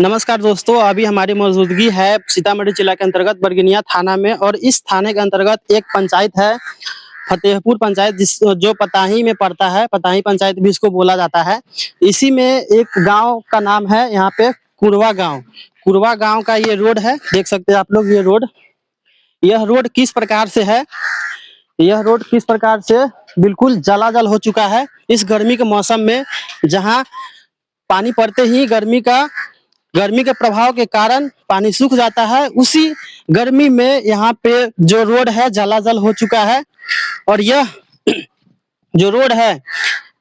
नमस्कार दोस्तों, अभी हमारी मौजूदगी है सीतामढ़ी जिला के अंतर्गत बरगिनिया थाना में। और इस थाने के अंतर्गत एक पंचायत है, फतेहपुर पंचायत, जो पताही में पड़ता है। पताही पंचायत भी इसको बोला जाता है। इसी में एक गांव का नाम है यहाँ पे कुरवा गांव। कुरवा गांव का ये रोड है, देख सकते हैं आप लोग। यह रोड किस प्रकार से है, यह रोड किस प्रकार से बिल्कुल जलाजल हो चुका है इस गर्मी के मौसम में, जहाँ पानी पड़ते ही गर्मी के प्रभाव के कारण पानी सूख जाता है। उसी गर्मी में यहाँ पे जो रोड है जलाजल हो चुका है। और यह जो रोड है,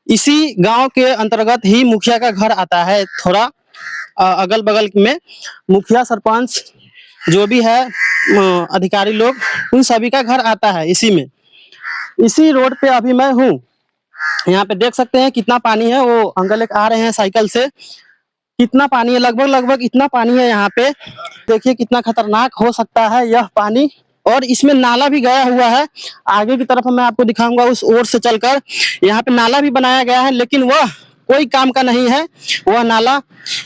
इसी गांव के अंतर्गत ही मुखिया का घर आता है। थोड़ा अगल बगल में मुखिया, सरपंच, जो भी है अधिकारी लोग, उन सभी का घर आता है इसी में। इसी रोड पे अभी मैं हूँ। यहाँ पे देख सकते हैं कितना पानी है। वो अंकल एक आ रहे हैं साइकिल से। कितना पानी है, लगभग इतना पानी है यहाँ पे। देखिए कितना खतरनाक हो सकता है यह पानी। और इसमें नाला भी गया हुआ है। आगे की तरफ मैं आपको दिखाऊंगा, उस ओर से चलकर। यहाँ पे नाला भी बनाया गया है, लेकिन वह कोई काम का नहीं है वह नाला।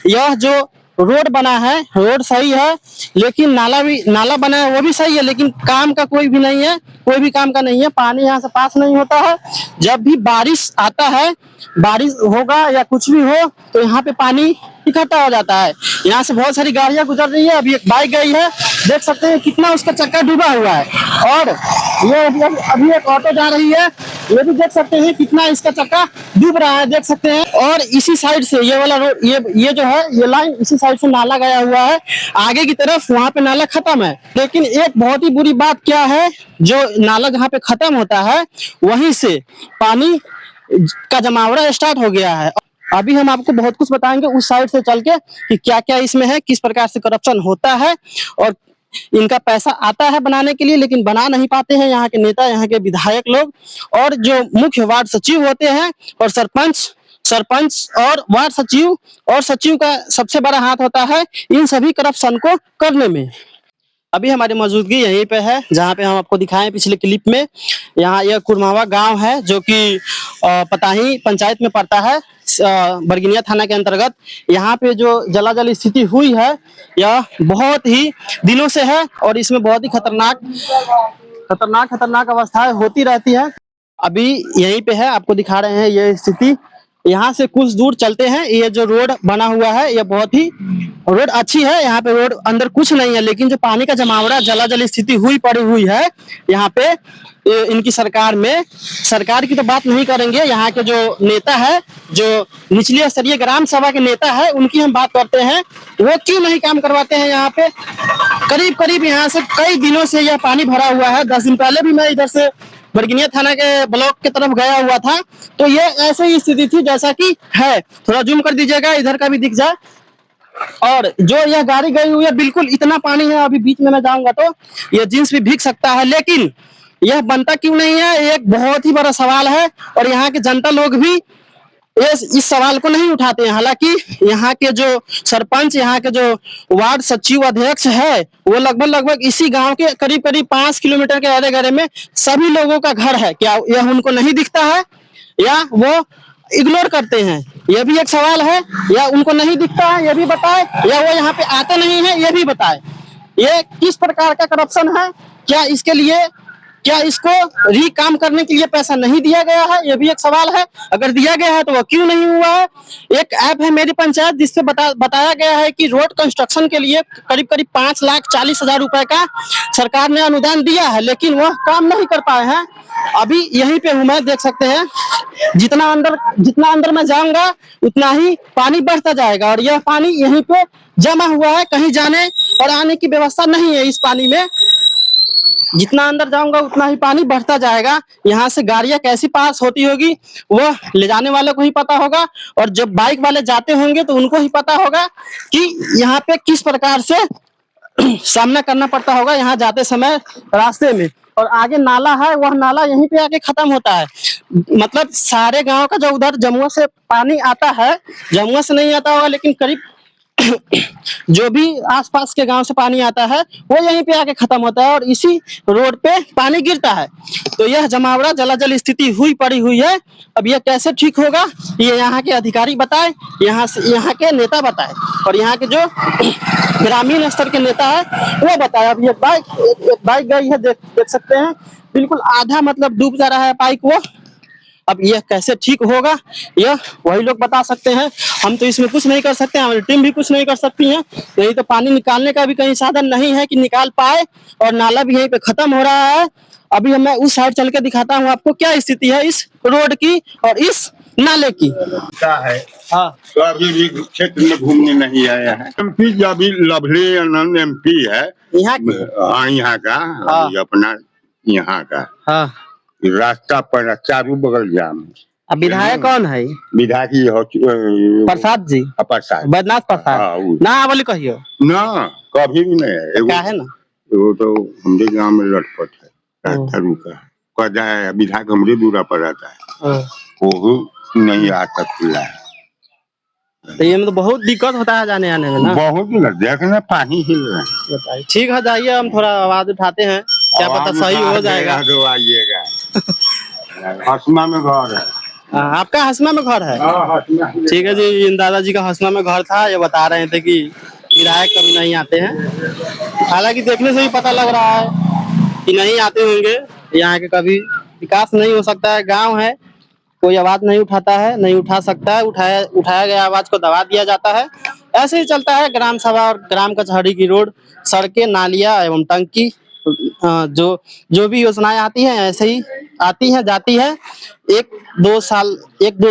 यह जो रोड बना है, रोड सही है, लेकिन नाला बना है वो भी सही है, लेकिन काम का कोई भी नहीं है, कोई भी काम का नहीं है। पानी यहाँ से पास नहीं होता है। जब भी बारिश आता है, बारिश होगा या कुछ भी हो, तो यहाँ पे पानी इकट्ठा हो जाता है। यहाँ से बहुत सारी गाड़ियां गुजर रही है। अभी एक बाइक गई है, देख सकते हैं कितना उसका चक्का डूबा हुआ है। और ये अभी एक ऑटो जा रही है, ये भी देख सकते हैं कितना इसका चक्का डूब रहा है, देख सकते हैं। और इसी साइड से ये वाला रोड, ये जो है, ये लाइन, इसी साइड से नाला गया हुआ है। आगे की तरफ वहां पे नाला खत्म है। लेकिन एक बहुत ही बुरी बात क्या है, जो नाला जहाँ पे खत्म होता है वहीं से पानी का जमावड़ा स्टार्ट हो गया है। अभी हम आपको बहुत कुछ बताएंगे उस साइड से चल के कि क्या क्या इसमें है, किस प्रकार से करप्शन होता है। और इनका पैसा आता है बनाने के लिए, लेकिन बना नहीं पाते हैं यहाँ के नेता, यहाँ के विधायक लोग। और जो मुख्य वार्ड सचिव होते हैं, और सरपंच और वार्ड सचिव और सचिव का सबसे बड़ा हाथ होता है इन सभी करप्शन को करने में। अभी हमारी मौजूदगी यहीं पे है, जहाँ पे हम आपको दिखाएं पिछले क्लिप में। यहाँ यह कुरमावा गांव है, जो कि पताही पंचायत में पड़ता है, बरगिनिया थाना के अंतर्गत। यहाँ पे जो जलाजल स्थिति हुई है, यह बहुत ही दिनों से है। और इसमें बहुत ही खतरनाक अवस्थाएं होती रहती है। अभी यहीं पे है, आपको दिखा रहे हैं ये स्थिति। यहाँ से कुछ दूर चलते हैं, ये जो रोड बना हुआ है, ये बहुत ही रोड अच्छी है। यहाँ पे रोड अंदर कुछ नहीं है, लेकिन जो पानी का जमावड़ा, जलाजल स्थिति पड़ी हुई है यहाँ पे इनकी सरकार में। सरकार की तो बात नहीं करेंगे, यहाँ के जो नेता है, जो निचली स्तरीय ग्राम सभा के नेता है, उनकी हम बात करते हैं। वो क्यों नहीं काम करवाते हैं यहाँ पे। करीब यहाँ से कई दिनों से यह पानी भरा हुआ है। 10 दिन पहले भी मैं इधर से बरगिनिया थाना के ब्लॉक की तरफ गया हुआ था, तो ये ऐसे ही स्थिति थी जैसा कि है। थोड़ा जूम कर दीजिएगा, इधर का भी दिख जाए। और जो यह गाड़ी गई हुई है, बिल्कुल इतना पानी है, अभी बीच में मैं जाऊंगा तो यह जींस भी भीग सकता है। लेकिन यह बनता क्यों नहीं है, एक बहुत ही बड़ा सवाल है। और यहाँ के जनता लोग भी इस सवाल को नहीं उठाते हैं। हालांकि यहाँ के जो सरपंच, यहाँ के जो वार्ड सचिव अध्यक्ष है, वो लगभग इसी गांव के करीब 5 किलोमीटर के दायरे गहरे में सभी लोगों का घर है। क्या यह उनको नहीं दिखता है, या वो इग्नोर करते हैं? यह भी एक सवाल है। या उनको नहीं दिखता है, यह भी बताए, या वो यहाँ पे आते नहीं है, यह भी बताए। ये किस प्रकार का करप्शन है? क्या इसको काम करने के लिए पैसा नहीं दिया गया है? यह भी एक सवाल है। अगर दिया गया है तो वह क्यों नहीं हुआ है? एक ऐप है मेरी पंचायत, जिससे बताया गया है कि रोड कंस्ट्रक्शन के लिए करीब 5,40,000 रुपए का सरकार ने अनुदान दिया है, लेकिन वह काम नहीं कर पाए हैं। अभी यहीं पे हूँ मैं, देख सकते हैं। जितना अंदर मैं जाऊंगा उतना ही पानी बढ़ता जाएगा। और यह पानी यहीं पे जमा हुआ है, कहीं जाने और आने की व्यवस्था नहीं है इस पानी में। जितना अंदर जाऊंगा उतना ही पानी बढ़ता जाएगा। यहाँ से गाड़ियां कैसी पास होती होगी, वह ले जाने वाले को ही पता होगा। और जब बाइक वाले जाते होंगे तो उनको ही पता होगा कि यहाँ पे किस प्रकार से सामना करना पड़ता होगा यहाँ जाते समय रास्ते में। और आगे नाला है, वह नाला यहीं पे आके खत्म होता है। मतलब सारे गांव का जो उधर जमुआ से पानी आता है, जमुआ से नहीं आता होगा, लेकिन करीब जो भी आसपास के गांव से पानी आता है वो यहीं पे आके खत्म होता है और इसी रोड पे पानी गिरता है। तो यह जमावड़ा जलाजल स्थिति हुई पड़ी हुई है। अब यह कैसे ठीक होगा, ये यहाँ के अधिकारी बताए, यहाँ के नेता बताए और यहाँ के जो ग्रामीण स्तर के नेता है वो बताए। अब ये एक बाइक गई है, देख सकते हैं, बिल्कुल आधा मतलब डूब जा रहा है बाइक वो। अब यह कैसे ठीक होगा यह वही लोग बता सकते हैं, हम तो इसमें कुछ नहीं कर सकते, हमारी टीम भी कुछ नहीं कर सकती है। नहीं तो पानी निकालने का भी कहीं साधन नहीं है कि निकाल पाए और नाला भी यहीं पे खत्म हो रहा है। अभी मैं उस साइड चल के दिखाता हूँ आपको क्या स्थिति है इस रोड की और इस नाले की। क्या है हाँ, तो अभी भी क्षेत्र में घूमने नहीं आया है। एमपी अभी लवली आनंद एमपी है यहाँ यहाँ का अपना यहाँ का हाँ रास्ता पर चारों बगल जाम। अब विधायक कौन है? विधायक प्रसाद जी, प्रसाद बैद्यनाथ प्रसाद ना बोले कहियो ना, कभी भी नहीं है। क्या है ना वो तो हमारे गांव में लटपट है का है, विधायक हमारे दूरा पर रहता है, वो नहीं आता खुला है। तो ये में तो बहुत दिक्कत होता है जाने आने में ना, बहुत देखना पानी हिल रहा है। ठीक है, जाइए, हम थोड़ा आवाज उठाते हैं, क्या पता सही हो जाएगा। तो आइएगा। हसमा में घर है। आपका हसमा में घर है? ठीक है जी, इन दादाजी का हसमा में घर था। ये बता रहे थे कि विधायक कभी नहीं आते हैं, हालांकि देखने से ही पता लग रहा है कि नहीं आते होंगे। यहाँ के कभी विकास नहीं हो सकता है, गांव है, कोई आवाज नहीं उठाता है, नहीं उठा सकता है, उठाया गया आवाज को दबा दिया जाता है। ऐसे ही चलता है ग्राम सभा और ग्राम कचहरी की रोड, सड़कें, नालियां एवं टंकी, जो भी योजनाएं आती हैं ऐसे ही आती हैं जाती है। एक दो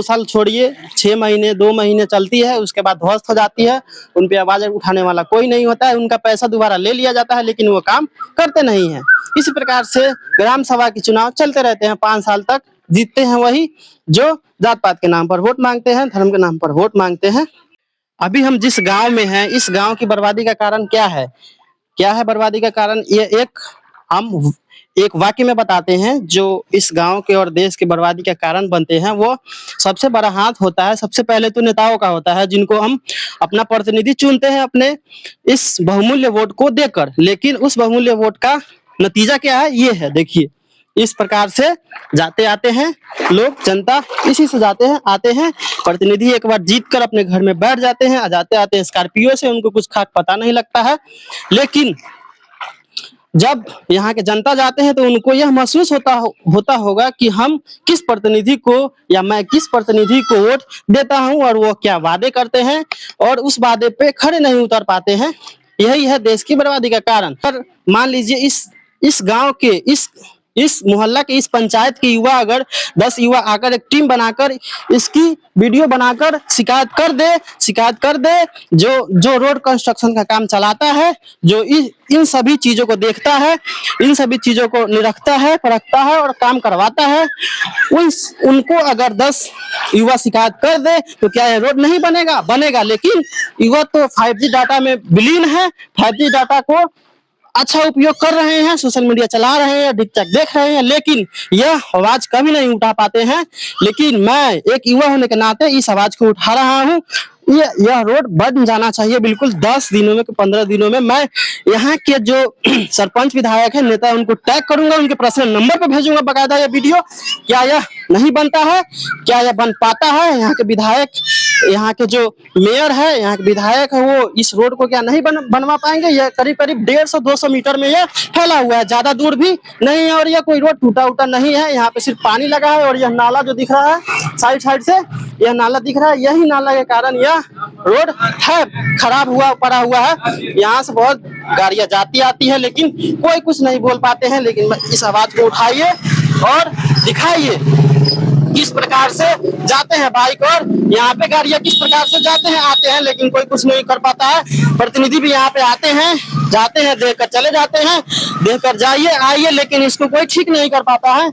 साल छोड़िए, 6 महीने 2 महीने चलती है, उसके बाद ध्वस्त हो जाती है। उन पे आवाज उठाने वाला कोई नहीं होता है, उनका पैसा दोबारा ले लिया जाता है, लेकिन वो काम करते नहीं है। इसी प्रकार से ग्राम सभा के चुनाव चलते रहते हैं, 5 साल तक जीतते हैं वही जो जात पात के नाम पर वोट मांगते हैं, धर्म के नाम पर वोट मांगते हैं। अभी हम जिस गांव में हैं, इस गांव की बर्बादी का कारण क्या है? बर्बादी का कारण? ये हम एक वाक्य में बताते हैं। जो इस गांव के और देश की बर्बादी का कारण बनते हैं, वो सबसे बड़ा हाथ होता है, सबसे पहले तो नेताओं का होता है, जिनको हम अपना प्रतिनिधि चुनते हैं अपने इस बहुमूल्य वोट को देकर। लेकिन उस बहुमूल्य वोट का नतीजा क्या है, ये है, देखिए। इस प्रकार से जाते आते हैं लोग, जनता इसी से जाते हैं आते हैं। प्रतिनिधि एक बार जीत कर अपने घर में बैठ जाते हैं, जाते आते स्कॉर्पियो से, उनको कुछ खास पता नहीं लगता है। लेकिन जब यहाँ के जनता जाते हैं तो उनको यह महसूस होता होगा कि हम किस प्रतिनिधि को या मैं किस प्रतिनिधि को वोट देता हूँ और वो क्या वादे करते हैं और उस वादे पे खड़े नहीं उतर पाते हैं। यही है देश की बर्बादी का कारण। पर मान लीजिए इस गांव के इस मोहल्ला के इस पंचायत के युवा, अगर 10 युवा आकर एक टीम बनाकर इसकी वीडियो बनाकर शिकायत कर दे, जो रोड कंस्ट्रक्शन का काम चलाता है, जो इन सभी चीजों को देखता है, इन सभी चीजों को निरखता है, परखता है और काम करवाता है, उनको अगर 10 युवा शिकायत कर दे तो क्या यह रोड नहीं बनेगा। लेकिन युवा तो 5G डाटा में विलीन है, 5G डाटा को अच्छा उपयोग कर रहे हैं, सोशल मीडिया चला रहे हैं, टिकटॉक देख रहे हैं, लेकिन यह आवाज कभी नहीं उठा पाते हैं। लेकिन मैं एक युवा होने के नाते इस आवाज को उठा रहा हूँ। यह रोड बन जाना चाहिए बिल्कुल। 10 दिनों में 15 दिनों में मैं यहाँ के जो सरपंच विधायक है नेता, उनको टैग करूंगा, उनके पर्सनल नंबर पर भेजूंगा बकायदा ये वीडियो। क्या यह नहीं बनता है? क्या यह बन पाता है? यहाँ के विधायक, यहाँ के जो मेयर है, यहाँ के विधायक है, वो इस रोड को क्या नहीं बनवा पाएंगे? यह करीब 150-200 मीटर में यह फैला हुआ है, ज्यादा दूर भी नहीं है और यह कोई रोड टूटा नहीं है। यहाँ पे सिर्फ पानी लगा है और यह नाला जो दिख रहा है साइड से, यह नाला दिख रहा है, यही नाला के कारण यह रोड है खराब पड़ा हुआ है। यहाँ से बहुत गाड़ियां जाती आती है, लेकिन कोई कुछ नहीं बोल पाते हैं। लेकिन इस आवाज को उठाइए और दिखाइए किस प्रकार से जाते हैं बाइक, और यहाँ पे गाड़ियां किस प्रकार से जाते हैं आते हैं, लेकिन कोई कुछ नहीं कर पाता है। प्रतिनिधि भी यहाँ पे आते हैं जाते हैं, देख कर चले जाते हैं, देख कर जाइए आइए, लेकिन इसको कोई ठीक नहीं कर पाता है।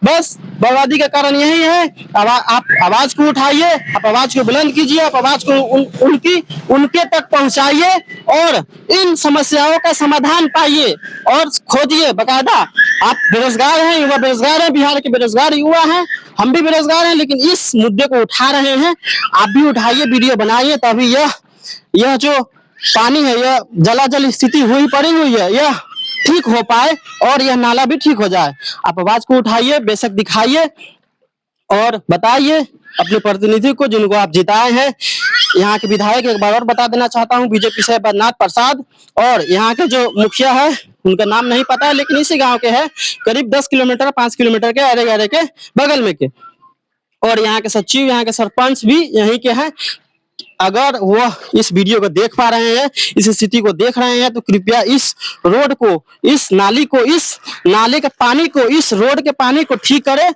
बस बर्बादी का कारण यही है। आप आवाज को उठाइए, आप आवाज को बुलंद कीजिए, आप आवाज को उनके तक पहुंचाइए और इन समस्याओं का समाधान पाइए और खोजिए बकायदा। आप बेरोजगार हैं, युवा बेरोजगार हैं, बिहार के बेरोजगार युवा हैं, हम भी बेरोजगार हैं, लेकिन इस मुद्दे को उठा रहे हैं। आप भी उठाइए, वीडियो बनाइए, तभी यह जो पानी है यह जलाजल स्थिति हुई पड़ी हुई है, यह ठीक हो पाए और यह नाला भी ठीक हो जाए। आप आवाज को उठाइए, बेशक दिखाइए और बताइए अपने प्रतिनिधि को जिनको आप जिताए हैं। यहाँ के विधायक एक बार और बता देना चाहता हूँ, बीजेपी से बैद्यनाथ प्रसाद, और यहाँ के जो मुखिया है उनका नाम नहीं पता है लेकिन इसी गांव के हैं, करीब 10 किलोमीटर 5 किलोमीटर के अरे गहरे के बगल में के, और यहाँ के सचिव, यहाँ के सरपंच भी यहीं के हैं। अगर वह इस वीडियो को देख पा रहे हैं, इस स्थिति को देख रहे हैं, तो कृपया इस रोड को, इस नाली को, इस नाले के पानी को, इस रोड के पानी को ठीक करें,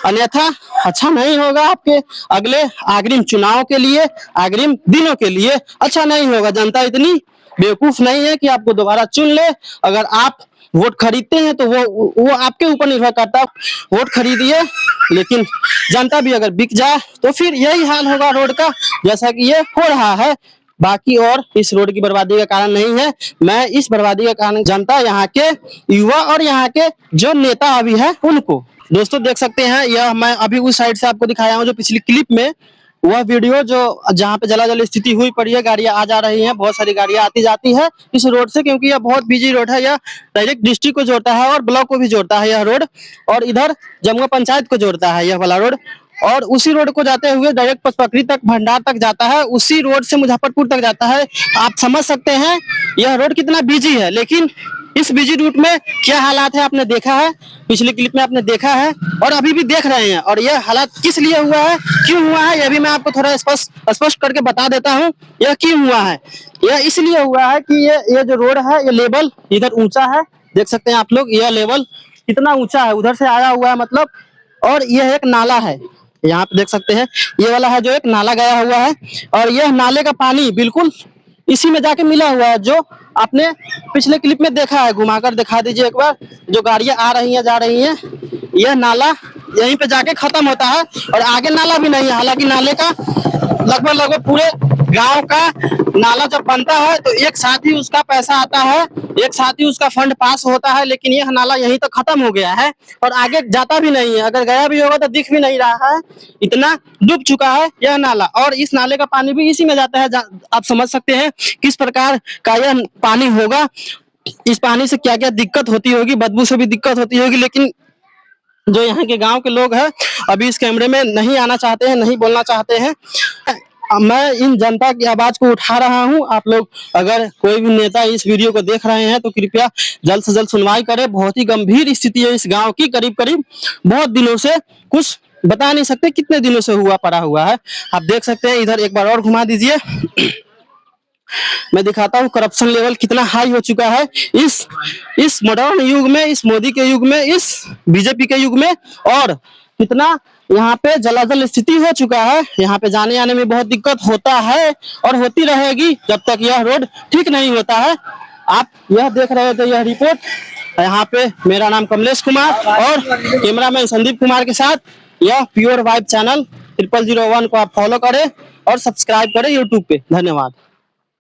अन्यथा अच्छा नहीं होगा। आपके अगले अग्रिम चुनाव के लिए, अग्रिम दिनों के लिए अच्छा नहीं होगा। जनता इतनी बेवकूफ नहीं है कि आपको दोबारा चुन ले। अगर आप वोट खरीदते हैं तो वो आपके ऊपर निर्भर करता है, वोट खरीदिए, लेकिन जनता भी अगर बिक जाए तो फिर यही हाल होगा रोड का, जैसा कि ये हो रहा है। बाकी और इस रोड की बर्बादी का कारण नहीं है, मैं इस बर्बादी का कारण जनता, यहाँ के युवा और यहाँ के जो नेता अभी है उनको। दोस्तों देख सकते हैं, यह मैं अभी उस साइड से आपको दिखाया हूँ जो पिछली क्लिप में, वह वीडियो जो जहाँ पे जलाजल स्थिति हुई पड़ी है, गाड़ियां आ जा रही हैं, बहुत सारी गाड़ियां आती जाती है इस रोड से, क्योंकि यह बहुत बिजी रोड है। यह डायरेक्ट डिस्ट्रिक्ट को जोड़ता है और ब्लॉक को भी जोड़ता है यह रोड, और इधर जमुआ पंचायत को जोड़ता है यह वाला रोड, और उसी रोड को जाते हुए डायरेक्ट पचपकड़ी तक, भंडार तक जाता है, उसी रोड से मुजफ्फरपुर तक जाता है। आप समझ सकते हैं यह रोड कितना बिजी है, लेकिन इस बिजी रूट में क्या हालात है आपने देखा है, पिछली क्लिप में आपने देखा है और अभी भी देख रहे हैं। और यह हालात किस लिए हुआ है, क्यों हुआ है, यह भी मैं आपको थोड़ा स्पष्ट करके बता देता हूँ। यह क्यों हुआ है, यह इसलिए हुआ है कि ये जो रोड है, ये लेवल इधर ऊंचा है, देख सकते हैं आप लोग, यह लेवल कितना ऊंचा है, उधर से आया हुआ है मतलब, और यह एक नाला है, यहाँ पे देख सकते हैं, ये वाला है जो एक नाला गया हुआ है, और यह नाले का पानी बिल्कुल इसी में जाके मिला हुआ है, जो आपने पिछले क्लिप में देखा है। घुमाकर दिखा दीजिए एक बार, जो गाड़ियां आ रही हैं जा रही हैं, यह नाला यहीं पे जाके खत्म होता है और आगे नाला भी नहीं है। हालांकि नाले का लगभग पूरे गांव का नाला जब बनता है तो एक साथ ही उसका पैसा आता है, एक साथ ही उसका फंड पास होता है, लेकिन यह नाला यहीं तक खत्म हो गया है और आगे जाता भी नहीं है। अगर गया भी होगा तो दिख भी नहीं रहा है, इतना डूब चुका है यह नाला, और इस नाले का पानी भी इसी में जाता है। आप समझ सकते हैं किस प्रकार का यह पानी होगा, इस पानी से क्या क्या दिक्कत होती होगी, बदबू से भी दिक्कत होती होगी। लेकिन जो यहाँ के गांव के लोग हैं अभी इस कैमरे में नहीं आना चाहते हैं, नहीं बोलना चाहते हैं। मैं इन जनता की आवाज को उठा रहा हूं। आप लोग अगर कोई भी नेता इस वीडियो को देख रहे हैं तो कृपया जल्द से जल्द सुनवाई करें। बहुत ही गंभीर स्थिति है इस गांव की, करीब करीब बहुत दिनों से, कुछ बता नहीं सकते कितने दिनों से पड़ा हुआ है। आप देख सकते हैं, इधर एक बार और घुमा दीजिए, मैं दिखाता हूँ करप्शन लेवल कितना हाई हो चुका है इस मॉडर्न युग में, इस मोदी के युग में, इस बीजेपी के युग में, और कितना यहाँ पे जलाजल स्थिति हो चुका है। यहाँ पे जाने आने में बहुत दिक्कत होता है और होती रहेगी जब तक यह रोड ठीक नहीं होता है। आप यह देख रहे थे यह रिपोर्ट, यहाँ पे मेरा नाम कमलेश कुमार और कैमरामैन संदीप कुमार के साथ, यह प्योर वाइब चैनल 0001 को आप फॉलो करें और सब्सक्राइब करें यूट्यूब पे। धन्यवाद।